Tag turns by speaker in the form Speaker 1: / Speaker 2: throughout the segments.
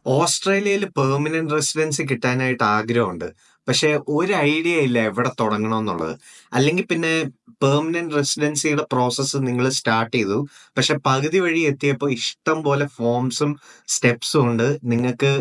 Speaker 1: ഓസ്ട്രേലിയയിൽ permanent residency കിട്ടാനായിട്ട് ആഗ്രഹമുണ്ട്. പക്ഷെ ഒരു ഐഡിയ ഇല്ല എവിടെ തുടങ്ങണമെന്നുള്ളത്. അല്ലെങ്കിൽ പിന്നെ പെർമനന്റ് റെസിഡൻസിയുടെ പ്രോസസ്സ് നിങ്ങൾ സ്റ്റാർട്ട് ചെയ്തു. പക്ഷെ പകുതി വഴി എത്തിയപ്പോൾ ഇഷ്ടം പോലെ ഫോംസും സ്റ്റെപ്സും ഉണ്ട്. നിങ്ങൾക്ക്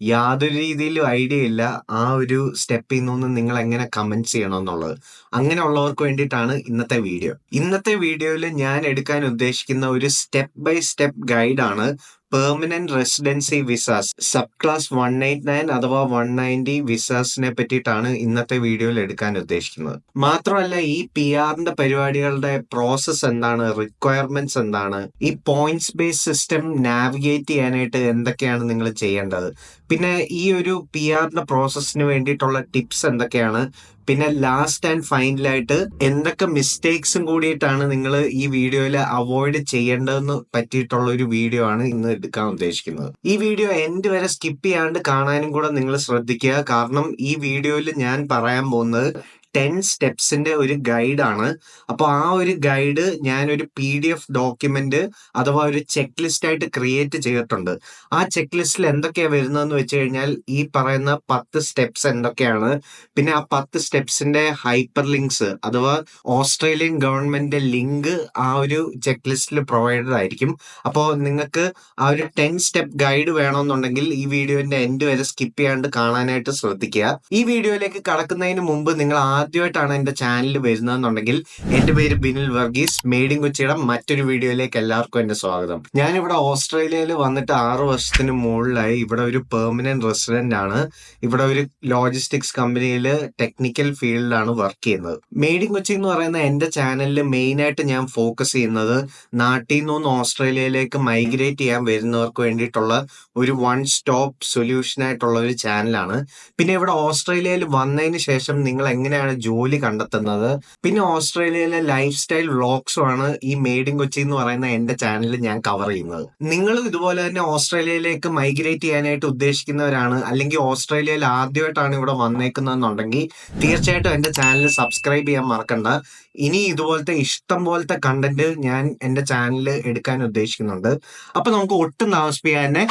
Speaker 1: യാതൊരു രീതിയിലും ഐഡിയ ഇല്ല ആ ഒരു സ്റ്റെപ്പിൽ നിന്നൊന്ന് നിങ്ങൾ എങ്ങനെ കമന്റ് ചെയ്യണമെന്നുള്ളത്. അങ്ങനെയുള്ളവർക്ക് വേണ്ടിയിട്ടാണ് ഇന്നത്തെ വീഡിയോ. ഇന്നത്തെ വീഡിയോയിൽ ഞാൻ എടുക്കാൻ ഉദ്ദേശിക്കുന്ന ഒരു സ്റ്റെപ്പ് ബൈ സ്റ്റെപ്പ് ഗൈഡാണ് permanent residency visas subclass 189 അഥവാ 190 വിസാസിനെ പറ്റിയിട്ടാണ് ഇന്നത്തെ വീഡിയോയിൽ എടുക്കാൻ ഉദ്ദേശിക്കുന്നത്. മാത്രമല്ല ഈ പി ആറിന്റെ പരിപാടികളുടെ പ്രോസസ് എന്താണ്, റിക്വയർമെന്റ്സ് എന്താണ്, ഈ പോയിന്റ്സ് ബേസ് സിസ്റ്റം നാവിഗേറ്റ് ചെയ്യാനായിട്ട് എന്തൊക്കെയാണ് നിങ്ങൾ ചെയ്യേണ്ടത്, പിന്നെ ഈ ഒരു പി ആറിന്റെ പ്രോസസ്സിന് വേണ്ടിയിട്ടുള്ള ടിപ്സ് എന്തൊക്കെയാണ്, പിന്നെ ലാസ്റ്റ് ആൻഡ് ഫൈനലായിട്ട് എന്തൊക്കെ മിസ്റ്റേക്സും കൂടിയിട്ടാണ് നിങ്ങൾ ഈ വീഡിയോയിൽ അവോയ്ഡ് ചെയ്യേണ്ടതെന്ന് പറ്റിയിട്ടുള്ള ഒരു വീഡിയോ ആണ് ഇന്ന് എടുക്കാൻ ഉദ്ദേശിക്കുന്നത്. ഈ വീഡിയോ എൻഡ് വരെ സ്കിപ്പ് ചെയ്യാണ്ട് കാണാനും കൂടെ നിങ്ങൾ ശ്രദ്ധിക്കുക. കാരണം ഈ വീഡിയോയിൽ ഞാൻ പറയാൻ പോകുന്നത് 10 സ്റ്റെപ്സിന്റെ ഒരു ഗൈഡാണ്. അപ്പോൾ ആ ഒരു ഗൈഡ് ഞാനൊരു PDF ഡോക്യുമെന്റ് അഥവാ ഒരു ചെക്ക് ലിസ്റ്റ് ആയിട്ട് ക്രിയേറ്റ് ചെയ്തിട്ടുണ്ട്. ആ ചെക്ക് ലിസ്റ്റിൽ എന്തൊക്കെയാണ് വരുന്നതെന്ന് വെച്ച് കഴിഞ്ഞാൽ ഈ പറയുന്ന 10 സ്റ്റെപ്സ് എന്തൊക്കെയാണ്, പിന്നെ ആ 10 സ്റ്റെപ്സിന്റെ ഹൈപ്പർ ലിങ്ക്സ് അഥവാ ഓസ്ട്രേലിയൻ ഗവൺമെന്റിന്റെ ലിങ്ക് ആ ഒരു ചെക്ക് ലിസ്റ്റിൽ പ്രൊവൈഡഡ് ആയിരിക്കും. അപ്പോൾ നിങ്ങൾക്ക് ആ ഒരു 10 സ്റ്റെപ്പ് ഗൈഡ് വേണമെന്നുണ്ടെങ്കിൽ ഈ വീഡിയോന്റെ എൻഡ് വരെ സ്കിപ്പ് ചെയ്യാണ്ട് കാണാനായിട്ട് ശ്രദ്ധിക്കുക. ഈ വീഡിയോയിലേക്ക് കടക്കുന്നതിന് മുമ്പ് നിങ്ങൾ ആദ്യമായിട്ടാണ് എന്റെ ചാനൽ വരുന്നതെന്നുണ്ടെങ്കിൽ എന്റെ പേര് ബിനിൽ വർഗീസ്. മെയ്ഡ് ഇൻ കൊച്ചിയുടെ മറ്റൊരു വീഡിയോയിലേക്ക് എല്ലാവർക്കും എന്റെ സ്വാഗതം. ഞാനിവിടെ ഓസ്ട്രേലിയയിൽ വന്നിട്ട് 6 വർഷത്തിന് മുകളിലായി. ഇവിടെ ഒരു പെർമനന്റ് റെസിഡന്റ് ആണ്. ഇവിടെ ഒരു ലോജിസ്റ്റിക്സ് കമ്പനിയിൽ ടെക്നിക്കൽ ഫീൽഡിലാണ് വർക്ക് ചെയ്യുന്നത്. മെയ്ഡ് ഇൻ കൊച്ചി എന്ന് പറയുന്ന എന്റെ ചാനലിൽ മെയിൻ ആയിട്ട് ഞാൻ ഫോക്കസ് ചെയ്യുന്നത് നാട്ടിൽ നിന്ന് ഓസ്ട്രേലിയയിലേക്ക് മൈഗ്രേറ്റ് ചെയ്യാൻ വരുന്നവർക്ക് വേണ്ടിയിട്ടുള്ള ഒരു വൺ സ്റ്റോപ്പ് സൊല്യൂഷൻ ആയിട്ടുള്ള ഒരു ചാനലാണ്. പിന്നെ ഇവിടെ ഓസ്ട്രേലിയയിൽ വന്നതിന് ശേഷം നിങ്ങൾ എങ്ങനെയാണ് ജോലി കണ്ടെത്തുന്നത്, പിന്നെ ഓസ്ട്രേലിയയിലെ ലൈഫ് സ്റ്റൈൽ വ്ളോഗ്സും ആണ് ഈ മെയ്ഡ് ഇൻ കൊച്ചി എന്ന് പറയുന്ന എന്റെ ചാനലിൽ ഞാൻ കവർ ചെയ്യുന്നത്. നിങ്ങൾ ഇതുപോലെ തന്നെ ഓസ്ട്രേലിയയിലേക്ക് മൈഗ്രേറ്റ് ചെയ്യാനായിട്ട് ഉദ്ദേശിക്കുന്നവരാണ്, അല്ലെങ്കിൽ ഓസ്ട്രേലിയയിൽ ആദ്യമായിട്ടാണ് ഇവിടെ വന്നേക്കുന്നതെന്നുണ്ടെങ്കിൽ തീർച്ചയായിട്ടും എന്റെ ചാനൽ സബ്സ്ക്രൈബ് ചെയ്യാൻ മറക്കണ്ട. ഇനി ഇതുപോലത്തെ ഇഷ്ടം പോലത്തെ കണ്ടന്റ് ഞാൻ എന്റെ ചാനലിൽ എടുക്കാൻ ഉദ്ദേശിക്കുന്നുണ്ട്. അപ്പൊ നമുക്ക് ഒട്ടും താമസിപ്പിക്കാതെ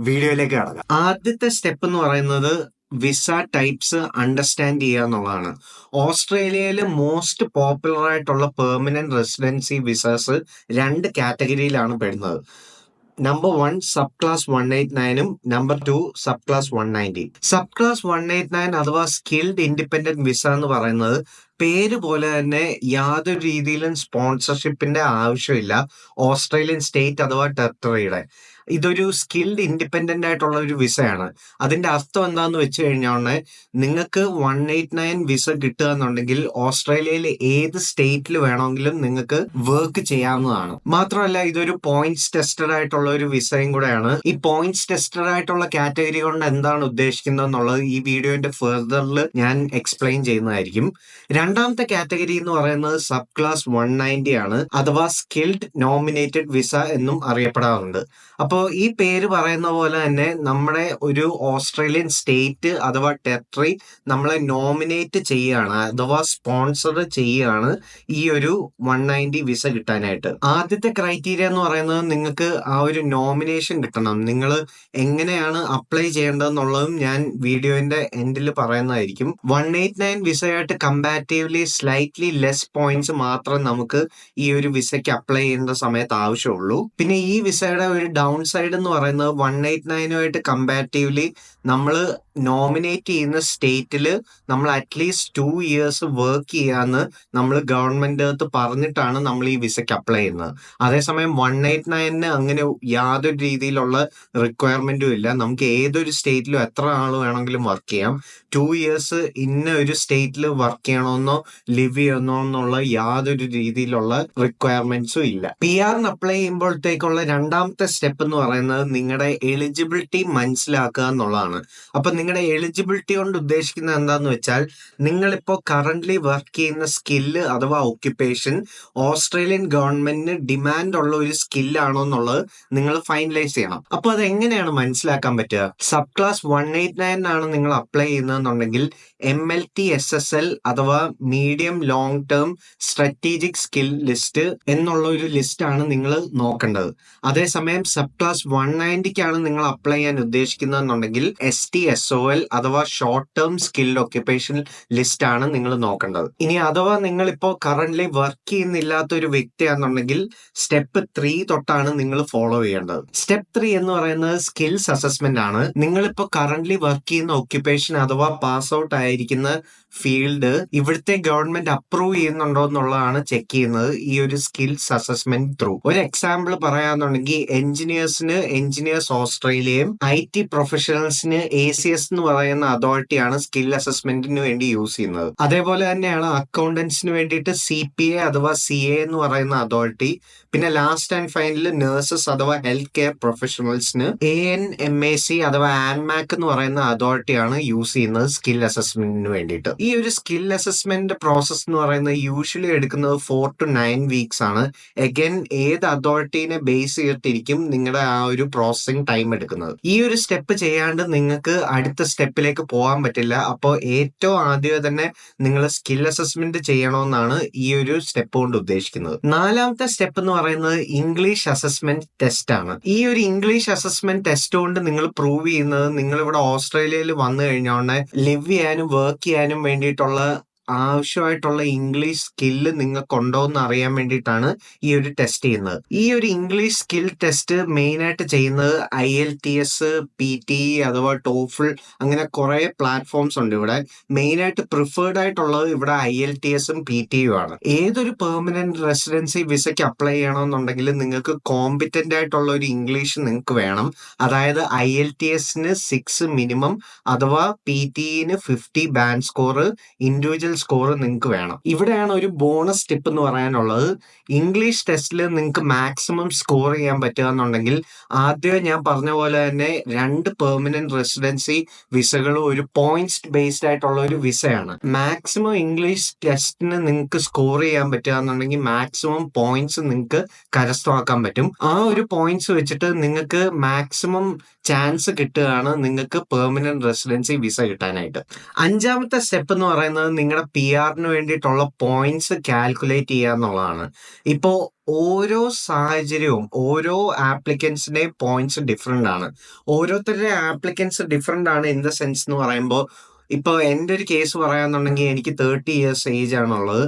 Speaker 1: വീഡിയോയിലേക്ക് കടക്കാം. ആദ്യത്തെ സ്റ്റെപ്പ് എന്ന് പറയുന്നത് വിസ ടൈപ്സ് അണ്ടർസ്റ്റാൻഡ് ചെയ്യുക എന്നുള്ളതാണ്. ഓസ്ട്രേലിയയിൽ മോസ്റ്റ് പോപ്പുലർ ആയിട്ടുള്ള പെർമനന്റ് റെസിഡൻസി വിസാസ് 2 കാറ്റഗറിയിലാണ് പെടുന്നത്. നമ്പർ 1 സബ് ക്ലാസ് 189ഉം number 2 subclass 190. Subclass 189 അഥവാ സ്കിൽഡ് ഇൻഡിപെൻഡന്റ് വിസ എന്ന് പറയുന്നത് പേര് പോലെ തന്നെ യാതൊരു രീതിയിലും സ്പോൺസർഷിപ്പിന്റെ ആവശ്യമില്ല ഓസ്ട്രേലിയൻ സ്റ്റേറ്റ് അഥവാ ടെറിട്ടറിയുടെ. ഇതൊരു സ്കിൽഡ് ഇൻഡിപെൻഡന്റ് ആയിട്ടുള്ള ഒരു വിസയാണ്. അതിന്റെ അർത്ഥം എന്താന്ന് വെച്ച് കഴിഞ്ഞാൽ നിങ്ങൾക്ക് 189 വിസ കിട്ടുക എന്നുണ്ടെങ്കിൽ ഓസ്ട്രേലിയയിൽ ഏത് സ്റ്റേറ്റിൽ വേണമെങ്കിലും നിങ്ങൾക്ക് വർക്ക് ചെയ്യാവുന്നതാണ്. മാത്രമല്ല ഇതൊരു പോയിന്റ്സ് ടെസ്റ്റഡ് ആയിട്ടുള്ള ഒരു വിസയും കൂടെയാണ്. ഈ പോയിന്റ്സ് ടെസ്റ്റഡ് ആയിട്ടുള്ള കാറ്റഗറി കൊണ്ട് എന്താണ് ഉദ്ദേശിക്കുന്നത് എന്നുള്ളത് ഈ വീഡിയോന്റെ ഫെർദറിൽ ഞാൻ എക്സ്പ്ലെയിൻ ചെയ്യുന്നതായിരിക്കും. രണ്ടാമത്തെ കാറ്റഗറി എന്ന് പറയുന്നത് സബ് ക്ലാസ് 190 ആണ്, അഥവാ സ്കിൽഡ് നോമിനേറ്റഡ് വിസ എന്നും അറിയപ്പെടാറുണ്ട്. അപ്പോൾ ഈ പേര് പറയുന്ന പോലെ തന്നെ നമ്മുടെ ഒരു ഓസ്ട്രേലിയൻ സ്റ്റേറ്റ് അഥവാ ടെറിട്ടറി നമ്മളെ നോമിനേറ്റ് ചെയ്യുകയാണ് അഥവാ സ്പോൺസർ ചെയ്യുകയാണ് ഈ ഒരു 190 വിസ കിട്ടാനായിട്ട്. ആദ്യത്തെ ക്രൈറ്റീരിയ എന്ന് പറയുന്നത് നിങ്ങൾക്ക് ആ ഒരു നോമിനേഷൻ കിട്ടണം. നിങ്ങൾ എങ്ങനെയാണ് അപ്ലൈ ചെയ്യേണ്ടതെന്നുള്ളതും ഞാൻ വീഡിയോന്റെ എൻഡിൽ പറയുന്നതായിരിക്കും. 189 വിസയായിട്ട് കമ്പാരിറ്റീവ്ലി സ്ലൈറ്റ്ലി ലെസ് പോയിന്റ്സ് മാത്രം നമുക്ക് ഈ ഒരു വിസയ്ക്ക് അപ്ലൈ ചെയ്യേണ്ട സമയത്ത് ആവശ്യമുള്ളൂ. പിന്നെ ഈ വിസയുടെ ഒരു ഡൗൺ സൈഡ് എന്ന് പറയുന്നത് 189 കമ്പാരിറ്റീവ്ലി നമ്മൾ നോമിനേറ്റ് ചെയ്യുന്ന സ്റ്റേറ്റിൽ നമ്മൾ അറ്റ്ലീസ്റ്റ് 2 ഇയേഴ്സ് വർക്ക് ചെയ്യാന്ന് നമ്മൾ ഗവൺമെന്റ് അടുത്ത് പറഞ്ഞിട്ടാണ് നമ്മൾ ഈ വിസയ്ക്ക് അപ്ലൈ ചെയ്യുന്നത്. അതേസമയം 189 അങ്ങനെ യാതൊരു രീതിയിലുള്ള റിക്വയർമെന്റും ഇല്ല. നമുക്ക് ഏതൊരു സ്റ്റേറ്റിലും എത്ര നാൾ വേണമെങ്കിലും വർക്ക് ചെയ്യാം. 2 ഇയേഴ്സ് ഇന്ന ഒരു സ്റ്റേറ്റിൽ വർക്ക് ചെയ്യണമെന്നോ ലിവ് ചെയ്യണോ എന്നുള്ള യാതൊരു രീതിയിലുള്ള റിക്വയർമെന്റ്സും ഇല്ല. PR അപ്ലൈ ചെയ്യുമ്പോഴത്തേക്കുള്ള രണ്ടാമത്തെ സ്റ്റെപ്പ് എന്ന് പറയുന്നത് നിങ്ങളുടെ എലിജിബിലിറ്റി മനസ്സിലാക്കുക എന്നുള്ളതാണ്. അപ്പൊ നിങ്ങളുടെ എലിജിബിലിറ്റി കൊണ്ട് ഉദ്ദേശിക്കുന്നത് എന്താന്ന് വെച്ചാൽ നിങ്ങളിപ്പോ കറന്റ്ലി വർക്ക് ചെയ്യുന്ന സ്കില്ല് അഥവാ ഓക്യുപ്പേഷൻ ഓസ്ട്രേലിയൻ ഗവൺമെന്റിന് ഡിമാൻഡ് ഉള്ള ഒരു സ്കില്ലാണോ എന്നുള്ളത് നിങ്ങൾ ഫൈനലൈസ് ചെയ്യണം. അപ്പൊ അത് എങ്ങനെയാണ് മനസ്സിലാക്കാൻ പറ്റുക? സബ് ക്ലാസ് 189 ആണ് നിങ്ങൾ അപ്ലൈ ചെയ്യുന്നതെന്നുണ്ടെങ്കിൽ MLT-SSL അഥവാ medium long term strategic skill list എന്നുള്ള ഒരു ലിസ്റ്റ് ആണ് നിങ്ങൾ നോക്കേണ്ടത്. അതേസമയം സബ് സബ് ക്ലാസ് 190ക്കാണ് നിങ്ങൾ അപ്ലൈ ചെയ്യാൻ ഉദ്ദേശിക്കുന്നതെന്നുണ്ടെങ്കിൽ STSOL അഥവാ short term skilled occupation list ആണ് നിങ്ങൾ നോക്കേണ്ടത്. ഇനി അഥവാ നിങ്ങളിപ്പോ കറന്റ്ലി വർക്ക് ചെയ്യുന്നില്ലാത്ത ഒരു വ്യക്തിയാണെന്നുണ്ടെങ്കിൽ സ്റ്റെപ്പ് 3 തൊട്ടാണ് നിങ്ങൾ ഫോളോ ചെയ്യേണ്ടത്. സ്റ്റെപ്പ് 3 എന്ന് പറയുന്നത് സ്കിൽസ് അസസ്മെന്റ് ആണ്. നിങ്ങളിപ്പോ കറന്റ്ലി വർക്ക് ചെയ്യുന്ന ഒക്യുപ്പേഷൻ അഥവാ പാസ് ഔട്ട് ആയിരിക്കുന്ന ഫീൽഡ് ഇവിടുത്തെ ഗവൺമെന്റ് അപ്രൂവ് ചെയ്യുന്നുണ്ടോ എന്നുള്ളതാണ് ചെക്ക് ചെയ്യുന്നത് ഈ ഒരു സ്കിൽസ് അസസ്മെന്റ് ത്രൂ. ഒരു എക്സാമ്പിൾ പറയാന്നുണ്ടെങ്കിൽ എഞ്ചിനീയേഴ്സ് ഓസ്ട്രേലിയയും IT പ്രൊഫഷണൽസിന് ACS എന്ന് പറയുന്ന അതോറിറ്റിയാണ് സ്കിൽ അസസ്മെന്റിന് വേണ്ടി യൂസ് ചെയ്യുന്നത്. അതേപോലെ തന്നെയാണ് അക്കൗണ്ടൻസിന് വേണ്ടിയിട്ട് CPA അഥവാ CA എന്ന് പറയുന്ന അതോറിറ്റി. പിന്നെ ലാസ്റ്റ് ആൻഡ് ഫൈനൽ നഴ്സസ് അഥവാ ഹെൽത്ത് കെയർ പ്രൊഫഷണൽസിന് ANMAC അഥവാ ANMAC എന്ന് പറയുന്ന അതോറിറ്റിയാണ് യൂസ് ചെയ്യുന്നത് സ്കിൽ അസസ്മെന്റിന് വേണ്ടിയിട്ട്. ഈ ഒരു സ്കിൽ അസസ്മെന്റ് പ്രോസസ് എന്ന് പറയുന്നത് യൂഷ്വലി എടുക്കുന്നത് 4 to 9 വീക്സ് ആണ്. എഗൈൻ ഏത് അതോറിറ്റീനെ ബേസ് ചെയ്തിട്ടിരിക്കും നിങ്ങളുടെ ആ ഒരു പ്രോസസിങ് ടൈം എടുക്കുന്നത്. ഈ ഒരു സ്റ്റെപ്പ് ചെയ്യാണ്ട് നിങ്ങൾക്ക് അടുത്ത സ്റ്റെപ്പിലേക്ക് പോകാൻ പറ്റില്ല. അപ്പോൾ ഏറ്റവും ആദ്യമേ തന്നെ നിങ്ങൾ സ്കിൽ അസസ്മെന്റ് ചെയ്യണമെന്നാണ് ഈ ഒരു സ്റ്റെപ്പ് കൊണ്ട് ഉദ്ദേശിക്കുന്നത്. 4ാമത്തെ സ്റ്റെപ്പ് എന്ന് പറയുന്നത് ഇംഗ്ലീഷ് അസസ്മെന്റ് ടെസ്റ്റ് ആണ്. ഈ ഒരു ഇംഗ്ലീഷ് അസസ്മെന്റ് ടെസ്റ്റ് കൊണ്ട് നിങ്ങൾ പ്രൂവ് ചെയ്യുന്നത് നിങ്ങൾ ഇവിടെ ഓസ്ട്രേലിയയിൽ വന്നു കഴിഞ്ഞോണ്ട് ലിവ് ചെയ്യാനും വർക്ക് ചെയ്യാനും വേണ്ടിയിട്ടുള്ള ആവശ്യമായിട്ടുള്ള ഇംഗ്ലീഷ് സ്കില്ല് നിങ്ങൾക്കുണ്ടോ എന്ന് അറിയാൻ വേണ്ടിയിട്ടാണ് ഈ ഒരു ടെസ്റ്റ് ചെയ്യുന്നത്. ഈ ഒരു ഇംഗ്ലീഷ് സ്കിൽ ടെസ്റ്റ് മെയിൻ ആയിട്ട് ചെയ്യുന്നത് IELTS, PTE അഥവാ TOEFL അങ്ങനെ കുറെ പ്ലാറ്റ്ഫോംസ് ഉണ്ട്. ഇവിടെ മെയിൻ ആയിട്ട് പ്രിഫേർഡ് ആയിട്ടുള്ളത് ഇവിടെ IELTSഉം PTEയും ആണ്. ഏതൊരു പെർമനന്റ് റെസിഡൻസി വിസയ്ക്ക് അപ്ലൈ ചെയ്യണമെന്നുണ്ടെങ്കിൽ നിങ്ങൾക്ക് കോമ്പിറ്റന്റ് ആയിട്ടുള്ള ഒരു ഇംഗ്ലീഷ് നിങ്ങൾക്ക് വേണം. അതായത് IELTSന് 6 മിനിമം അഥവാ PTEന് 50 ബാൻഡ് സ്കോർ, ഇൻഡിവിജ്വൽ സ്കോർ നിങ്ങൾക്ക് വേണം. ഇവിടെയാണ് ഒരു ബോണസ് ടിപ്പ് എന്ന് പറയാനുള്ളത്. ഇംഗ്ലീഷ് ടെസ്റ്റിൽ നിങ്ങൾക്ക് മാക്സിമം സ്കോർ ചെയ്യാൻ പറ്റുക എന്നുണ്ടെങ്കിൽ ആദ്യം ഞാൻ പറഞ്ഞ പോലെ തന്നെ 2 പെർമനന്റ് റെസിഡൻസി വിസകളും ഒരു പോയിന്റ്സ് ബേസ്ഡ് ആയിട്ടുള്ള ഒരു വിസയാണ്. മാക്സിമം ഇംഗ്ലീഷ് ടെസ്റ്റിന് നിങ്ങൾക്ക് സ്കോർ ചെയ്യാൻ പറ്റുക എന്നുണ്ടെങ്കിൽ മാക്സിമം പോയിന്റ്സ് നിങ്ങൾക്ക് കരസ്ഥമാക്കാൻ പറ്റും. ആ ഒരു പോയിന്റ്സ് വെച്ചിട്ട് നിങ്ങൾക്ക് മാക്സിമം ചാൻസ് കിട്ടുകയാണ് നിങ്ങൾക്ക് പെർമനന്റ് റെസിഡൻസി വിസ കിട്ടാനായിട്ട്. 5ാമത്തെ സ്റ്റെപ്പ് എന്ന് പറയുന്നത് നിങ്ങളുടെ PR-ന് വേണ്ടിയിട്ടുള്ള പോയിന്റ്സ് കാൽക്കുലേറ്റ് ചെയ്യുക എന്നുള്ളതാണ്. ഇപ്പോ ഓരോ സാഹചര്യവും ഓരോ ആപ്ലിക്കൻസിന്റെയും പോയിന്റ്സ് ഡിഫറെന്റ് ആണ്. ഓരോരുത്തരുടെ ആപ്ലിക്കൻസ് ഡിഫറെന്റ് ആണ് ഇൻ ദ സെൻസ് എന്ന് പറയുമ്പോൾ ഇപ്പൊ എന്റെ ഒരു കേസ് പറയാന്നുണ്ടെങ്കിൽ എനിക്ക് 30 years ഏജ് ആണുള്ളത്.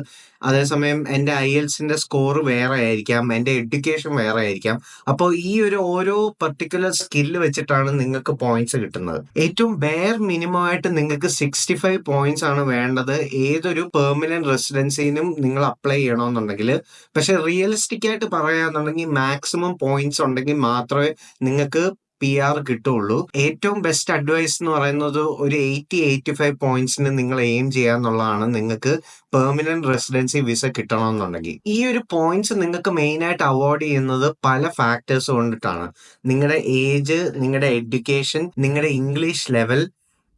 Speaker 1: അതേസമയം എന്റെ IELTSന്റെ സ്കോർ വേറെ ആയിരിക്കാം, എന്റെ എഡ്യൂക്കേഷൻ വേറെ ആയിരിക്കാം. അപ്പോൾ ഈ ഒരു ഓരോ പർട്ടിക്കുലർ സ്കില്ല് വെച്ചിട്ടാണ് നിങ്ങൾക്ക് പോയിന്റ്സ് കിട്ടുന്നത്. ഏറ്റവും ബെയർ മിനിമം ആയിട്ട് നിങ്ങൾക്ക് 65 പോയിന്റ്സ് ആണ് വേണ്ടത് ഏതൊരു പെർമനന്റ് റെസിഡൻസിനും നിങ്ങൾ അപ്ലൈ ചെയ്യണമെന്നുണ്ടെങ്കിൽ. പക്ഷെ റിയലിസ്റ്റിക് ആയിട്ട് പറയാന്നുണ്ടെങ്കിൽ മാക്സിമം പോയിന്റ്സ് ഉണ്ടെങ്കിൽ മാത്രമേ നിങ്ങൾക്ക് PR കിട്ടുള്ളൂ. ഏറ്റവും ബെസ്റ്റ് അഡ്വൈസ് എന്ന് പറയുന്നത് ഒരു 80-85 പോയിന്റ്സിന് നിങ്ങൾ എയിം ചെയ്യാന്നുള്ളതാണ് നിങ്ങൾക്ക് പെർമനന്റ് റെസിഡൻസി വിസ കിട്ടണമെന്നുണ്ടെങ്കിൽ. ഈ ഒരു പോയിന്റ്സ് നിങ്ങൾക്ക് മെയിൻ ആയിട്ട് അവോയ്ഡ് ചെയ്യുന്നത് പല ഫാക്ടേഴ്സ് കൊണ്ടിട്ടാണ്. നിങ്ങളുടെ ഏജ്, നിങ്ങളുടെ എഡ്യൂക്കേഷൻ, നിങ്ങളുടെ ഇംഗ്ലീഷ് ലെവൽ,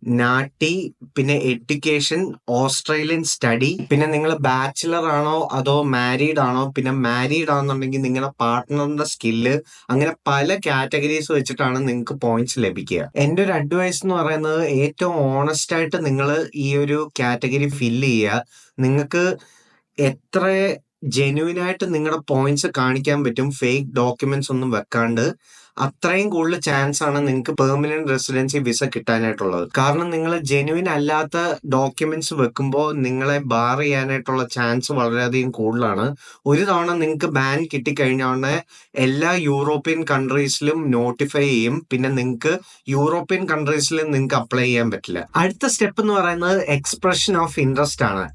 Speaker 1: നാട്ടി, പിന്നെ എഡ്യൂക്കേഷൻ, ഓസ്ട്രേലിയൻ സ്റ്റഡി, പിന്നെ നിങ്ങൾ ബാച്ചിലർ ആണോ അതോ മാരീഡ് ആണോ, പിന്നെ മാരീഡ് ആണെന്നുണ്ടെങ്കിൽ നിങ്ങളുടെ പാർട്ട്ണറിന്റെ സ്കില്ല്, അങ്ങനെ പല കാറ്റഗറീസ് വെച്ചിട്ടാണ് നിങ്ങൾക്ക് പോയിന്റ്സ് ലഭിക്കുക. എന്റെ ഒരു അഡ്വൈസ് എന്ന് പറയുന്നത് ഏറ്റവും ഓണസ്റ്റ് ആയിട്ട് നിങ്ങൾ ഈ ഒരു കാറ്റഗറി ഫില്ല് ചെയ്യുക. നിങ്ങൾക്ക് എത്ര ജെന്യൂൻ ആയിട്ട് നിങ്ങളുടെ പോയിന്റ്സ് കാണിക്കാൻ പറ്റും ഫേക്ക് ഡോക്യുമെന്റ്സ് ഒന്നും വെക്കാണ്ട്, അത്രയും കൂടുതൽ ചാൻസ് ആണ് നിങ്ങൾക്ക് പെർമനന്റ് റെസിഡൻസി വിസ കിട്ടാനായിട്ടുള്ളത്. കാരണം നിങ്ങൾ ജെന്യൂൻ അല്ലാത്ത ഡോക്യുമെന്റ്സ് വെക്കുമ്പോൾ നിങ്ങളെ ബാർ ചെയ്യാനായിട്ടുള്ള ചാൻസ് വളരെയധികം കൂടുതലാണ്. ഒരു തവണ നിങ്ങൾക്ക് ബാൻ കിട്ടിക്കഴിഞ്ഞാൽ എല്ലാ യൂറോപ്യൻ കൺട്രീസിലും നോട്ടിഫൈ ചെയ്യും. പിന്നെ നിങ്ങൾക്ക് യൂറോപ്യൻ കൺട്രീസിൽ നിങ്ങൾക്ക് അപ്ലൈ ചെയ്യാൻ പറ്റില്ല. അടുത്ത സ്റ്റെപ്പ് എന്ന് പറയുന്നത് എക്സ്പ്രഷൻ ഓഫ് ഇൻട്രസ്റ്റ് ആണ്.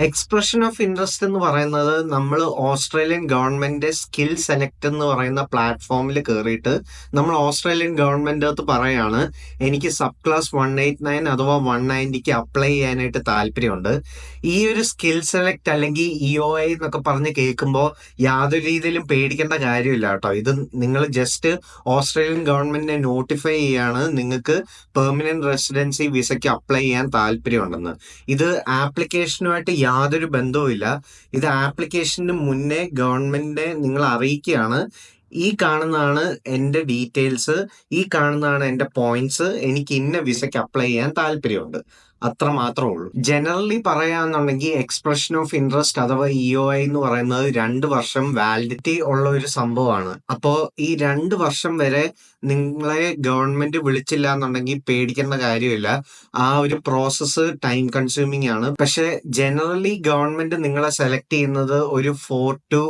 Speaker 1: എക്സ്പ്രഷൻ ഓഫ് ഇൻട്രസ്റ്റ് എന്ന് പറയുന്നത് നമ്മൾ ഓസ്ട്രേലിയൻ ഗവൺമെന്റ് സ്കിൽ സെലക്ട് എന്ന് പറയുന്ന പ്ലാറ്റ്ഫോമിൽ കയറിയിട്ട് നമ്മൾ ഓസ്ട്രേലിയൻ ഗവൺമെന്റ് അകത്ത് പറയാണ് എനിക്ക് സബ് ക്ലാസ് 189 അഥവാ 190ക്ക് അപ്ലൈ ചെയ്യാനായിട്ട് താല്പര്യമുണ്ട്. ഈ ഒരു സ്കിൽ സെലക്ട് അല്ലെങ്കിൽ EOI എന്നൊക്കെ പറഞ്ഞ് കേൾക്കുമ്പോൾ യാതൊരു രീതിയിലും പേടിക്കേണ്ട കാര്യമില്ല കേട്ടോ. ഇത് നിങ്ങൾ ജസ്റ്റ് ഓസ്ട്രേലിയൻ ഗവൺമെന്റിനെ നോട്ടിഫൈ ചെയ്യാണ് നിങ്ങൾക്ക് പെർമനന്റ് റെസിഡൻസി വിസയ്ക്ക് അപ്ലൈ ചെയ്യാൻ താല്പര്യമുണ്ടെന്ന്. ഇത് ആപ്ലിക്കേഷനുമായിട്ട് യാതൊരു ബന്ധവുമില്ല. ഇത് ആപ്ലിക്കേഷന് മുന്നേ ഗവൺമെന്റിനെ നിങ്ങൾ അറിയിക്കുകയാണ് ഈ കാണുന്നതാണ് എൻ്റെ ഡീറ്റെയിൽസ്, ഈ കാണുന്നതാണ് എൻ്റെ പോയിന്റ്സ്, എനിക്ക് ഇന്ന വിസയ്ക്ക് അപ്ലൈ ചെയ്യാൻ താല്പര്യമുണ്ട്. അത്ര മാത്രമേ ഉള്ളൂ. ജനറലി പറയാന്നുണ്ടെങ്കിൽ എക്സ്പ്രഷൻ ഓഫ് ഇൻട്രസ്റ്റ് അഥവാ EOI എന്ന് പറയുന്നത് 2 വർഷം വാലിഡിറ്റി ഉള്ള ഒരു സംഭവമാണ്. അപ്പോ ഈ 2 വർഷം വരെ നിങ്ങളെ ഗവൺമെന്റ് വിളിച്ചില്ല എന്നുണ്ടെങ്കിൽ പേടിക്കേണ്ട കാര്യമില്ല. ആ ഒരു പ്രോസസ്സ് ടൈം കൺസ്യൂമിംഗ് ആണ്. പക്ഷെ ജനറലി ഗവൺമെന്റ് നിങ്ങളെ സെലക്ട് ചെയ്യുന്നത് ഒരു 4 to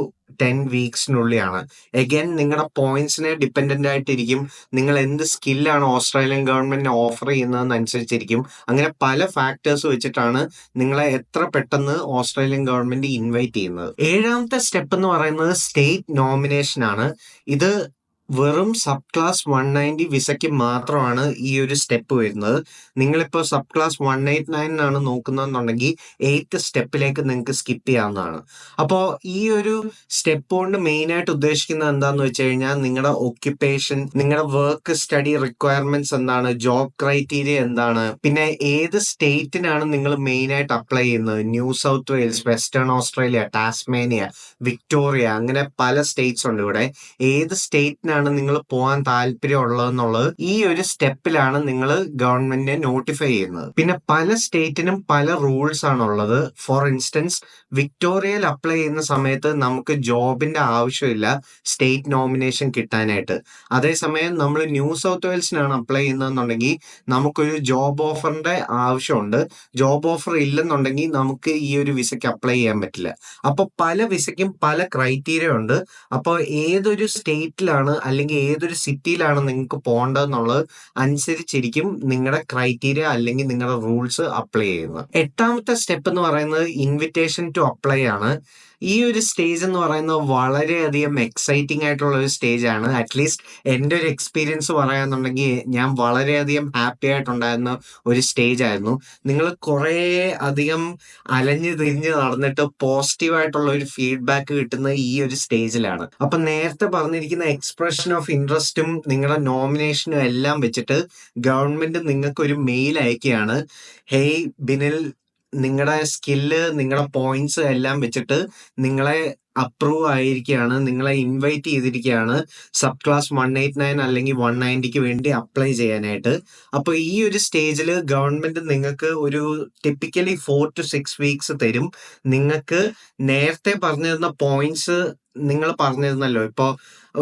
Speaker 1: 10 വീക്സിനുള്ളിലാണ്. എഗൈൻ നിങ്ങളുടെ പോയിന്റ്സിനെ ഡിപ്പെൻഡന്റ് ആയിട്ടിരിക്കും. നിങ്ങൾ എന്ത് സ്കില്ലാണ് ഓസ്ട്രേലിയൻ ഗവൺമെന്റിന് ഓഫർ ചെയ്യുന്നതെന്ന് അനുസരിച്ചിരിക്കും. അങ്ങനെ പല ഫാക്ടേഴ്സ് വെച്ചിട്ടാണ് നിങ്ങളെ എത്ര പെട്ടെന്ന് ഓസ്ട്രേലിയൻ ഗവൺമെന്റ് ഇൻവൈറ്റ് ചെയ്യുന്നത്. 7ാമത്തെ സ്റ്റെപ്പ് എന്ന് പറയുന്നത് സ്റ്റേറ്റ് നോമിനേഷൻ ആണ്. ഇത് വെറും സബ് ക്ലാസ് 190 വിസയ്ക്ക് മാത്രമാണ് ഈ ഒരു സ്റ്റെപ്പ് വരുന്നത്. നിങ്ങളിപ്പോൾ സബ് ക്ലാസ് 189 ആണ് നോക്കുന്നതെന്നുണ്ടെങ്കിൽ 8th സ്റ്റെപ്പിലേക്ക് നിങ്ങൾക്ക് സ്കിപ്പ് ചെയ്യാവുന്നതാണ്. അപ്പോൾ ഈ ഒരു സ്റ്റെപ്പ് കൊണ്ട് മെയിൻ ആയിട്ട് ഉദ്ദേശിക്കുന്നത് എന്താന്ന് വെച്ച് കഴിഞ്ഞാൽ നിങ്ങളുടെ ഒക്യുപ്പേഷൻ, നിങ്ങളുടെ വർക്ക് സ്റ്റഡി റിക്വയർമെന്റ്സ് എന്താണ്, ജോബ് ക്രൈറ്റീരിയ എന്താണ്, പിന്നെ ഏത് സ്റ്റേറ്റിനാണ് നിങ്ങൾ മെയിൻ ആയിട്ട് അപ്ലൈ ചെയ്യുന്നത്. New south Wales, western Australia, Tasmania, Victoria, അങ്ങനെ പല സ്റ്റേറ്റ്സ് ഉണ്ട് ഇവിടെ. ഏത് സ്റ്റേറ്റിനാണ് നിങ്ങൾ പോകാൻ താല്പര്യം ഉള്ളതെന്നുള്ളത് ഈ ഒരു സ്റ്റെപ്പിലാണ് നിങ്ങൾ ഗവൺമെന്റിനെ നോട്ടിഫൈ ചെയ്യുന്നത്. പിന്നെ പല സ്റ്റേറ്റിനും പല റൂൾസ് ആണുള്ളത്. ഫോർ ഇൻസ്റ്റൻസ് വിക്ടോറിയയിൽ അപ്ലൈ ചെയ്യുന്ന സമയത്ത് നമുക്ക് ജോബിന്റെ ആവശ്യമില്ല സ്റ്റേറ്റ് നോമിനേഷൻ കിട്ടാനായിട്ട്. അതേസമയം നമ്മൾ ന്യൂ സൗത്ത് വെയിൽസിനാണ് അപ്ലൈ ചെയ്യുന്നതെന്നുണ്ടെങ്കിൽ നമുക്കൊരു ജോബ് ഓഫറിന്റെ ആവശ്യമുണ്ട്. ജോബ് ഓഫർ ഇല്ലെന്നുണ്ടെങ്കിൽ നമുക്ക് ഈ ഒരു വിസയ്ക്ക് അപ്ലൈ ചെയ്യാൻ പറ്റില്ല. അപ്പൊ പല വിസയ്ക്കും പല ക്രൈറ്റീരിയ ഉണ്ട്. അപ്പോൾ ഏതൊരു സ്റ്റേറ്റിലാണ് അല്ലെങ്കിൽ ഏതൊരു സിറ്റിയിലാണ് നിങ്ങൾക്ക് പോകേണ്ടതെന്നുള്ളത് അനുസരിച്ചിരിക്കും നിങ്ങളുടെ ക്രൈറ്റീരിയ അല്ലെങ്കിൽ നിങ്ങളുടെ റൂൾസ് അപ്ലൈ ചെയ്യുന്നത്. 8ാമത്തെ സ്റ്റെപ്പ് എന്ന് പറയുന്നത് ഇൻവിറ്റേഷൻ ടു അപ്ലൈ ആണ്. ഈ ഒരു സ്റ്റേജ് എന്ന് പറയുന്നത് വളരെയധികം എക്സൈറ്റിംഗ് ആയിട്ടുള്ള ഒരു സ്റ്റേജ് ആണ്. അറ്റ്ലീസ്റ്റ് എൻ്റെ ഒരു എക്സ്പീരിയൻസ് പറയാന്നുണ്ടെങ്കിൽ ഞാൻ വളരെയധികം ഹാപ്പി ആയിട്ടുണ്ടായിരുന്ന ഒരു സ്റ്റേജ് ആയിരുന്നു. നിങ്ങൾ കുറേ അധികം അലഞ്ഞു തിരിഞ്ഞ് നടന്നിട്ട് പോസിറ്റീവ് ആയിട്ടുള്ള ഒരു ഫീഡ്ബാക്ക് കിട്ടുന്ന ഈ ഒരു സ്റ്റേജിലാണ്. അപ്പൊ നേരത്തെ പറഞ്ഞിരിക്കുന്ന എക്സ്പ്രഷൻ ഓഫ് ഇൻട്രസ്റ്റും നിങ്ങളുടെ നോമിനേഷനും എല്ലാം വെച്ചിട്ട് ഗവൺമെന്റ് നിങ്ങൾക്ക് ഒരു മെയിൽ അയക്കുകയാണ്. ഹേയ് ബിനിൽ, നിങ്ങളുടെ സ്കില്ല്, നിങ്ങളുടെ പോയിന്റ്സ് എല്ലാം വെച്ചിട്ട് നിങ്ങളെ അപ്രൂവ് ആയിരിക്കുകയാണ്, നിങ്ങളെ ഇൻവൈറ്റ് ചെയ്തിരിക്കുകയാണ് സബ് ക്ലാസ് 189 അല്ലെങ്കിൽ 190ക്ക് വേണ്ടി അപ്ലൈ ചെയ്യാനായിട്ട്. അപ്പൊ ഈ ഒരു സ്റ്റേജിൽ ഗവൺമെന്റ് നിങ്ങൾക്ക് ഒരു ടിപ്പിക്കലി 4 to 6 വീക്സ് തരും. നിങ്ങൾക്ക് നേരത്തെ പറഞ്ഞിരുന്ന പോയിന്റ്സ് നിങ്ങൾ പറഞ്ഞിരുന്നല്ലോ, ഇപ്പൊ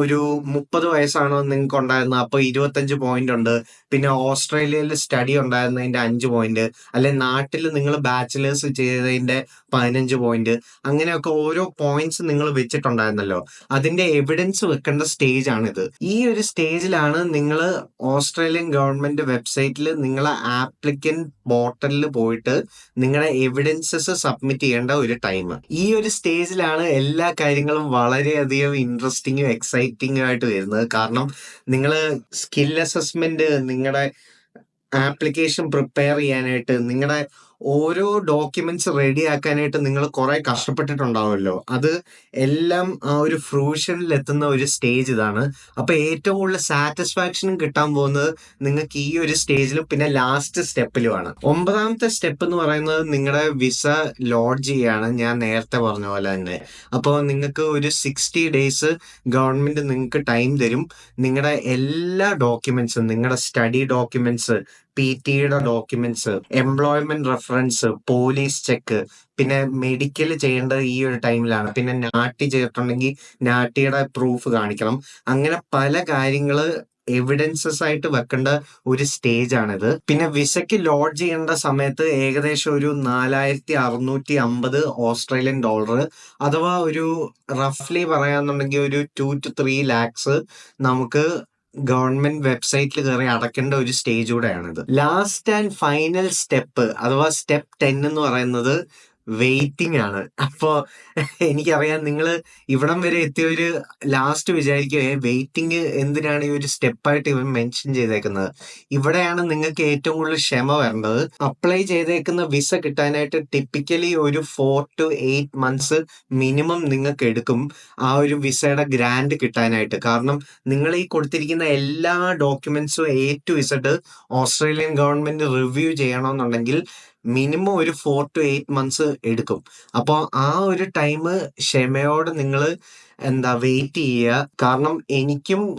Speaker 1: ഒരു 30 വയസ്സാണോ നിങ്ങൾക്ക് ഉണ്ടായിരുന്നത്, അപ്പൊ 25 പോയിന്റ് ഉണ്ട്. പിന്നെ ഓസ്ട്രേലിയയിൽ സ്റ്റഡി ഉണ്ടായിരുന്നതിന്റെ 5 പോയിന്റ്, അല്ലെ നാട്ടിൽ നിങ്ങൾ ബാച്ചിലേഴ്സ് ചെയ്തതിന്റെ 15 പോയിന്റ്, അങ്ങനെയൊക്കെ ഓരോ പോയിന്റ്സ് നിങ്ങൾ വെച്ചിട്ടുണ്ടായിരുന്നല്ലോ. അതിന്റെ എവിഡൻസ് വെക്കേണ്ട സ്റ്റേജ് ആണിത്. ഈ ഒരു സ്റ്റേജിലാണ് നിങ്ങൾ ഓസ്ട്രേലിയൻ ഗവൺമെന്റ് വെബ്സൈറ്റിൽ നിങ്ങളെ ആപ്ലിക്കൻ പോർട്ടലിൽ പോയിട്ട് നിങ്ങളുടെ എവിഡൻസസ് സബ്മിറ്റ് ചെയ്യേണ്ട ഒരു ടൈം. ഈ ഒരു സ്റ്റേജിലാണ് എല്ലാ കാര്യങ്ങളും വളരെയധികം ഇൻട്രസ്റ്റിംഗും എക്സൈറ്റിംഗും ആയിട്ട് വരുന്നത്. കാരണം നിങ്ങൾ സ്കിൽ അസസ്മെന്റ്, നിങ്ങളുടെ ആപ്ലിക്കേഷൻ പ്രിപ്പയർ ചെയ്യാനായിട്ട്, നിങ്ങളുടെ ഓരോ ഡോക്യുമെന്റ്സ് റെഡി ആക്കാനായിട്ട് നിങ്ങൾ കുറെ കഷ്ടപ്പെട്ടിട്ടുണ്ടാവുമല്ലോ. അത് എല്ലാം ആ ഒരു ഫ്രൂഷനിൽ എത്തുന്ന ഒരു സ്റ്റേജ് ഇതാണ്. അപ്പൊ ഏറ്റവും കൂടുതൽ സാറ്റിസ്ഫാക്ഷനും കിട്ടാൻ പോകുന്നത് നിങ്ങൾക്ക് ഈ ഒരു സ്റ്റേജിലും പിന്നെ ലാസ്റ്റ് സ്റ്റെപ്പിലുമാണ്. 9ാമത്തെ സ്റ്റെപ്പ് എന്ന് പറയുന്നത് നിങ്ങളുടെ വിസ ലോഡ്ജ് ചെയ്യാണ്, ഞാൻ നേരത്തെ പറഞ്ഞ പോലെ തന്നെ. അപ്പോൾ നിങ്ങൾക്ക് ഒരു 60 days ഗവൺമെന്റ് നിങ്ങൾക്ക് ടൈം തരും. നിങ്ങളുടെ എല്ലാ ഡോക്യുമെന്റ്സും, നിങ്ങളുടെ സ്റ്റഡി ഡോക്യുമെന്റ്സ്, PTയുടെ documents, employment reference, police check, പിന്നെ മെഡിക്കൽ ചെയ്യേണ്ടത് ഈ ഒരു ടൈമിലാണ്. പിന്നെ നാട്ടി ചെയ്തിട്ടുണ്ടെങ്കിൽ നാട്ടിയുടെ പ്രൂഫ് കാണിക്കണം. അങ്ങനെ പല കാര്യങ്ങള് എവിഡൻസസ് ആയിട്ട് വെക്കേണ്ട ഒരു സ്റ്റേജ് ആണിത്. പിന്നെ വിസയ്ക്ക് ലോഡ്ജ് ചെയ്യേണ്ട സമയത്ത് ഏകദേശം ഒരു 4650 ഓസ്ട്രേലിയൻ ഡോളർ, അഥവാ ഒരു റഫ്ലി പറയാന്നുണ്ടെങ്കിൽ ഒരു 2 to 3 lakhs നമുക്ക് ഗവൺമെന്റ് വെബ്സൈറ്റിൽ കയറി അടയ്ക്കേണ്ട ഒരു സ്റ്റേജ് കൂടെയാണിത്. ലാസ്റ്റ് ആൻഡ് ഫൈനൽ സ്റ്റെപ്പ് അഥവാ സ്റ്റെപ്പ് 10 എന്ന് പറയുന്നത് വെയിറ്റിംഗ് ആണ്. അപ്പോ എനിക്കറിയാം നിങ്ങൾ ഇവിടം വരെ എത്തിയവര് ലാസ്റ്റ് വിചാരിക്കുക വെയിറ്റിംഗ് എന്തിനാണ് ഈ ഒരു സ്റ്റെപ്പായിട്ട് ഇവൻ മെൻഷൻ ചെയ്തേക്കുന്നത്. ഇവിടെയാണ് നിങ്ങൾക്ക് ഏറ്റവും കൂടുതൽ ക്ഷമ വരേണ്ടത്. അപ്ലൈ ചെയ്തേക്കുന്ന വിസ കിട്ടാനായിട്ട് ടിപ്പിക്കലി ഒരു 4 to 8 months മിനിമം നിങ്ങൾക്ക് എടുക്കും ആ ഒരു വിസയുടെ ഗ്രാൻഡ് കിട്ടാനായിട്ട്. കാരണം നിങ്ങൾ ഈ കൊടുത്തിരിക്കുന്ന എല്ലാ ഡോക്യുമെന്റ്സും A to Z Australian government review ചെയ്യണമെന്നുണ്ടെങ്കിൽ മിനിമം ഒരു 4 to 8 months എടുക്കും. അപ്പോൾ ആ ഒരു ടൈം ക്ഷമയോടെ നിങ്ങൾ വെയിറ്റ് ചെയ്യുക. കാരണം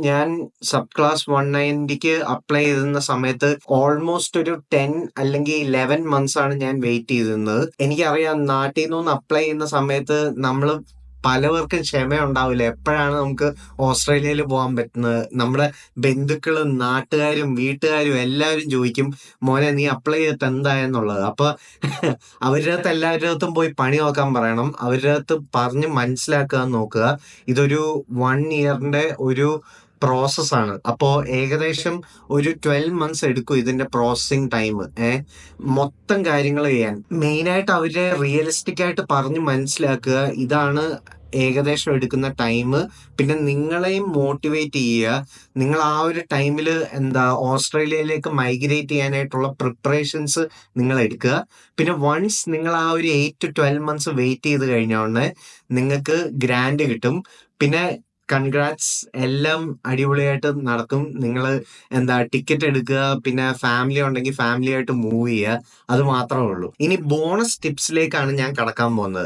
Speaker 1: ഞാൻ സബ് ക്ലാസ് 190ക്ക് അപ്ലൈ ചെയ്തിരുന്ന സമയത്ത് ഓൾമോസ്റ്റ് ഒരു 10 അല്ലെങ്കിൽ 11 മന്ത്സ് ആണ് ഞാൻ വെയിറ്റ് ചെയ്തിരുന്നത്. എനിക്കറിയാം നാട്ടിൽ നിന്ന് അപ്ലൈ ചെയ്യുന്ന സമയത്ത് നമ്മള് പലവർക്കും ക്ഷമയുണ്ടാവില്ല. എപ്പോഴാണ് നമുക്ക് ഓസ്ട്രേലിയയിൽ പോകാൻ പറ്റുന്നത്? നമ്മുടെ ബന്ധുക്കളും നാട്ടുകാരും വീട്ടുകാരും എല്ലാവരും ചോദിക്കും, മോനെ നീ അപ്ലൈ ചെയ്തിട്ട് എന്തായെന്നുള്ളത്. അപ്പൊ അവരുടെ അടുത്ത് എല്ലാവരുടെ അടുത്തും പോയി പണി നോക്കാൻ പറയണം. അവരുടെ അടുത്ത് പറഞ്ഞ് മനസ്സിലാക്കാൻ നോക്കുക. ഇതൊരു 1 ഇയറിന്റെ ഒരു പ്രോസസ്സാണ്. അപ്പോ ഏകദേശം ഒരു 12 മന്ത്സ് എടുക്കും ഇതിന്റെ പ്രോസസ്സിംഗ് ടൈം. മൊത്തം കാര്യങ്ങൾ ചെയ്യാൻ മെയിനായിട്ട് അവരെ റിയലിസ്റ്റിക് ആയിട്ട് പറഞ്ഞ് മനസ്സിലാക്കുക. ഇതാണ് ഏകദേശം എടുക്കുന്ന ടൈം. പിന്നെ നിങ്ങളെയും മോട്ടിവേറ്റ് ചെയ്യുക. നിങ്ങൾ ആ ഒരു ടൈമിൽ ഓസ്ട്രേലിയയിലേക്ക് മൈഗ്രേറ്റ് ചെയ്യാനായിട്ടുള്ള പ്രിപ്പറേഷൻസ് നിങ്ങൾ എടുക്കുക. പിന്നെ വൺസ് നിങ്ങൾ ആ ഒരു 8 to 12 മന്ത്സ് വെയിറ്റ് ചെയ്ത് കഴിഞ്ഞോണ്ട് നിങ്ങൾക്ക് ഗ്രാൻഡ് കിട്ടും. പിന്നെ കൺഗ്രാറ്റ്സ്, എല്ലാം അടിപൊളിയായിട്ട് നടക്കും. നിങ്ങൾ ടിക്കറ്റ് എടുക്കുക, പിന്നെ ഫാമിലി ഉണ്ടെങ്കിൽ ഫാമിലി ആയിട്ട് മൂവ് ചെയ്യുക. അത് മാത്രമേ ഉള്ളൂ. ഇനി ബോണസ് ടിപ്സിലേക്കാണ് ഞാൻ കടക്കാൻ പോകുന്നത്.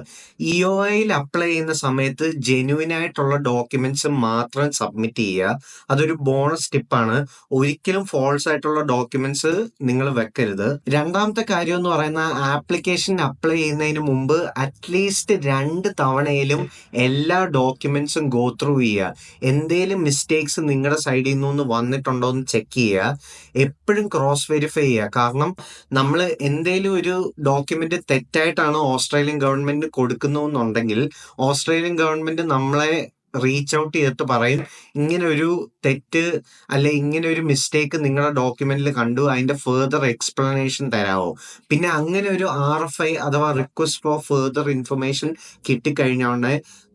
Speaker 1: EOIയിൽ അപ്ലൈ ചെയ്യുന്ന സമയത്ത് ജെന്യുവിൻ ആയിട്ടുള്ള ഡോക്യുമെന്റ്സ് മാത്രം സബ്മിറ്റ് ചെയ്യുക. അതൊരു ബോണസ് ടിപ്പാണ്. ഒരിക്കലും ഫോൾസ് ആയിട്ടുള്ള ഡോക്യുമെന്റ്സ് നിങ്ങൾ വെക്കരുത്. രണ്ടാമത്തെ കാര്യം എന്ന് പറയുന്ന ആപ്ലിക്കേഷൻ അപ്ലൈ ചെയ്യുന്നതിന് മുമ്പ് അറ്റ്ലീസ്റ്റ് 2 തവണയിലും എല്ലാ ഡോക്യുമെന്റ്സും ഗോ ത്രൂ ചെയ്യുക. എന്തേലും മിസ്റ്റേക്സ് നിങ്ങളുടെ സൈഡിൽ നിന്ന് വന്നിട്ടുണ്ടോ എന്ന് ചെക്ക് ചെയ്യുക. എപ്പോഴും ക്രോസ് വെരിഫൈ ചെയ്യുക. കാരണം നമ്മൾ എന്തേലും ഒരു ഡോക്യുമെന്റ് തെറ്റായിട്ടാണ് ഓസ്ട്രേലിയൻ ഗവൺമെന്റ് കൊടുക്കുന്നുണ്ടെങ്കിൽ ഓസ്ട്രേലിയൻ ഗവൺമെന്റ് നമ്മളെ റീച്ച് ഔട്ട് ചെയ്തിട്ട് പറയും, ഇങ്ങനെ ഒരു തെറ്റ് അല്ലെ ഇങ്ങനെ ഒരു മിസ്റ്റേക്ക് നിങ്ങളുടെ ഡോക്യുമെന്റിൽ കണ്ടു, അതിന്റെ ഫെർദർ എക്സ്പ്ലനേഷൻ തരാമോ. പിന്നെ അങ്ങനെ ഒരു RFI അഥവാ റിക്വസ്റ്റ് ഫോർ ഫെർദർ ഇൻഫർമേഷൻ കിട്ടിക്കഴിഞ്ഞോണ്ട്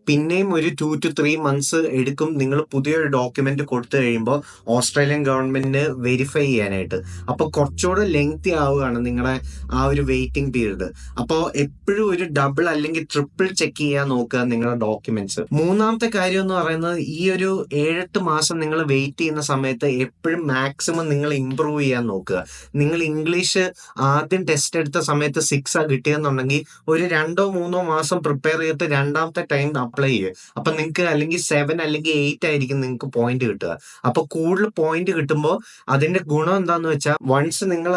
Speaker 1: പിന്നെയും ഒരു 2 to 3 മന്ത്സ് എടുക്കും നിങ്ങൾ പുതിയൊരു ഡോക്യുമെന്റ് കൊടുത്തു കഴിയുമ്പോൾ ഓസ്ട്രേലിയൻ ഗവൺമെന്റിന് വെരിഫൈ ചെയ്യാനായിട്ട്. അപ്പൊ കുറച്ചുകൂടെ ലെങ്തി ആവുകയാണ് നിങ്ങളുടെ ആ ഒരു വെയിറ്റിംഗ് പീരീഡ്. അപ്പോൾ എപ്പോഴും ഒരു ഡബിൾ അല്ലെങ്കിൽ ട്രിപ്പിൾ ചെക്ക് ചെയ്യാൻ നോക്കുക നിങ്ങളുടെ ഡോക്യുമെന്റ്സ്. മൂന്നാമത്തെ കാര്യം എന്ന് പറയുന്നത്, ഈ ഒരു 7-8 മാസം നിങ്ങൾ വെയിറ്റ് ചെയ്യുന്ന സമയത്ത് എപ്പോഴും മാക്സിമം നിങ്ങൾ ഇംപ്രൂവ് ചെയ്യാൻ നോക്കുക. നിങ്ങൾ ഇംഗ്ലീഷ് ആദ്യം ടെസ്റ്റ് എടുത്ത സമയത്ത് 6 കിട്ടിയെന്നുണ്ടെങ്കിൽ ഒരു 2-3 മാസം പ്രിപ്പയർ ചെയ്തിട്ട് രണ്ടാമത്തെ ടൈം അപ്ലൈ ചെയ്യുക. അപ്പൊ നിങ്ങൾക്ക് അല്ലെങ്കിൽ 7 അല്ലെങ്കിൽ 8 ആയിരിക്കും നിങ്ങൾക്ക് പോയിന്റ് കിട്ടുക. അപ്പൊ കൂടുതൽ പോയിന്റ് കിട്ടുമ്പോൾ അതിന്റെ ഗുണം എന്താന്ന് വെച്ചാൽ, വൺസ് നിങ്ങൾ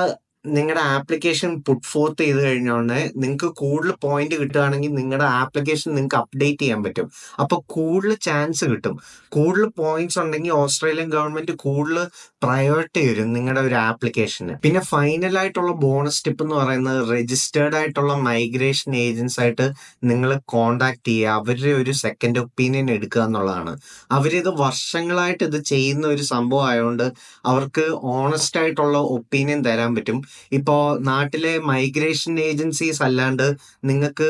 Speaker 1: നിങ്ങളുടെ ആപ്ലിക്കേഷൻ പുട്ട് ഫോർത്ത് ചെയ്ത് കഴിഞ്ഞോണ്ട് നിങ്ങൾക്ക് കൂടുതൽ പോയിന്റ് കിട്ടുകയാണെങ്കിൽ നിങ്ങളുടെ ആപ്ലിക്കേഷൻ നിങ്ങൾക്ക് അപ്ഡേറ്റ് ചെയ്യാൻ പറ്റും. അപ്പൊ കൂടുതൽ ചാൻസ് കിട്ടും. കൂടുതൽ പോയിന്റ്സ് ഉണ്ടെങ്കിൽ ഓസ്ട്രേലിയൻ ഗവൺമെന്റ് കൂടുതൽ പ്രയോറിറ്റി വരും നിങ്ങളുടെ ഒരു ആപ്ലിക്കേഷന്. പിന്നെ ഫൈനൽ ആയിട്ടുള്ള ബോണസ് ടിപ്പ് എന്ന് പറയുന്നത്, രജിസ്റ്റേർഡ് ആയിട്ടുള്ള മൈഗ്രേഷൻ ഏജൻസ് ആയിട്ട് നിങ്ങൾ കോണ്ടാക്ട് ചെയ്യുക. അവരുടെ ഒരു സെക്കൻഡ് ഒപ്പീനിയൻ എടുക്കുക എന്നുള്ളതാണ്. അവരിത് വർഷങ്ങളായിട്ട് ഇത് ചെയ്യുന്ന ഒരു സംഭവം ആയതുകൊണ്ട് അവർക്ക് ഓണസ്റ്റ് ആയിട്ടുള്ള ഒപ്പീനിയൻ തരാൻ പറ്റും. ഇപ്പോ നാട്ടിലെ മൈഗ്രേഷൻ ഏജൻസീസ് അല്ലാണ്ട് നിങ്ങൾക്ക്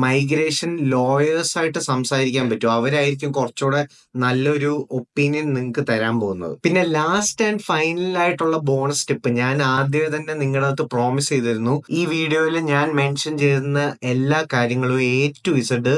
Speaker 1: മൈഗ്രേഷൻ ലോയേഴ്സ് ആയിട്ട് സംസാരിക്കാൻ പറ്റും. അവരായിരിക്കും കുറച്ചുകൂടെ നല്ലൊരു ഒപ്പീനിയൻ നിങ്ങൾക്ക് തരാൻ പോകുന്നത്. പിന്നെ ലാസ്റ്റ് ആൻഡ് ഫൈനൽ ആയിട്ടുള്ള ബോണസ് ടിപ്പ് ഞാൻ ആദ്യമേ തന്നെ നിങ്ങളുടെ അടുത്ത് പ്രോമിസ് ചെയ്തിരുന്നു. ഈ വീഡിയോയിൽ ഞാൻ മെൻഷൻ ചെയ്യുന്ന എല്ലാ കാര്യങ്ങളും A to Z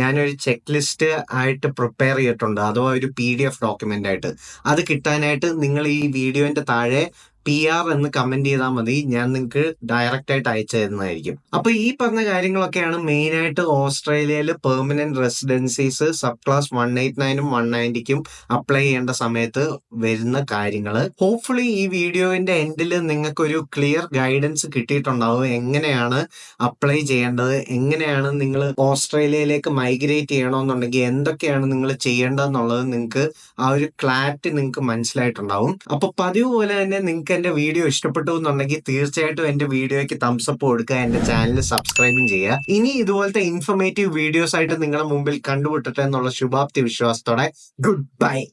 Speaker 1: ഞാനൊരു ചെക്ക് ലിസ്റ്റ് ആയിട്ട് പ്രിപ്പയർ ചെയ്തിട്ടുണ്ട്, അഥവാ ഒരു PDF ഡോക്യുമെന്റ് ആയിട്ട്. അത് കിട്ടാനായിട്ട് നിങ്ങൾ ഈ വീഡിയോന്റെ താഴെ PR എന്ന് കമന്റ് ചെയ്താൽ മതി. ഞാൻ നിങ്ങൾക്ക് ഡയറക്റ്റ് ആയിട്ട് അയച്ചു തരുന്നതായിരിക്കും. അപ്പൊ ഈ പറഞ്ഞ കാര്യങ്ങളൊക്കെയാണ് മെയിൻ ആയിട്ട് ഓസ്ട്രേലിയയിൽ പെർമനന്റ് റെസിഡൻസീസ് സബ് ക്ലാസ് 189ഉം 190ക്കും അപ്ലൈ ചെയ്യേണ്ട സമയത്ത് വരുന്ന കാര്യങ്ങൾ. ഹോപ്പ്ഫുള്ളി ഈ വീഡിയോന്റെ എൻഡിൽ നിങ്ങൾക്ക് ഒരു ക്ലിയർ ഗൈഡൻസ് കിട്ടിയിട്ടുണ്ടാവും. എങ്ങനെയാണ് അപ്ലൈ ചെയ്യേണ്ടത്, എങ്ങനെയാണ് നിങ്ങൾ ഓസ്ട്രേലിയയിലേക്ക് മൈഗ്രേറ്റ് ചെയ്യണമെന്നുണ്ടെങ്കിൽ എന്തൊക്കെയാണ് നിങ്ങൾ ചെയ്യേണ്ടതെന്നുള്ളത് നിങ്ങൾക്ക് ആ ഒരു ക്ലാരിറ്റി നിങ്ങൾക്ക് മനസ്സിലായിട്ടുണ്ടാവും. അപ്പൊ പതിവ് പോലെ തന്നെ നിങ്ങൾക്ക് എന്റെ വീഡിയോ ഇഷ്ടപ്പെട്ടു എന്നുണ്ടെങ്കിൽ തീർച്ചയായിട്ടും എന്റെ വീഡിയോയ്ക്ക് തംസ് അപ്പ് കൊടുക്കുക, എന്റെ ചാനൽ സബ്സ്ക്രൈബും ചെയ്യുക. ഇനി ഇതുപോലത്തെ ഇൻഫർമേറ്റീവ് വീഡിയോസ് ആയിട്ട് നിങ്ങളുടെ മുമ്പിൽ കണ്ടുമുട്ടട്ടെ എന്നുള്ള ശുഭാപ്തി വിശ്വാസത്തോടെ ഗുഡ് ബൈ.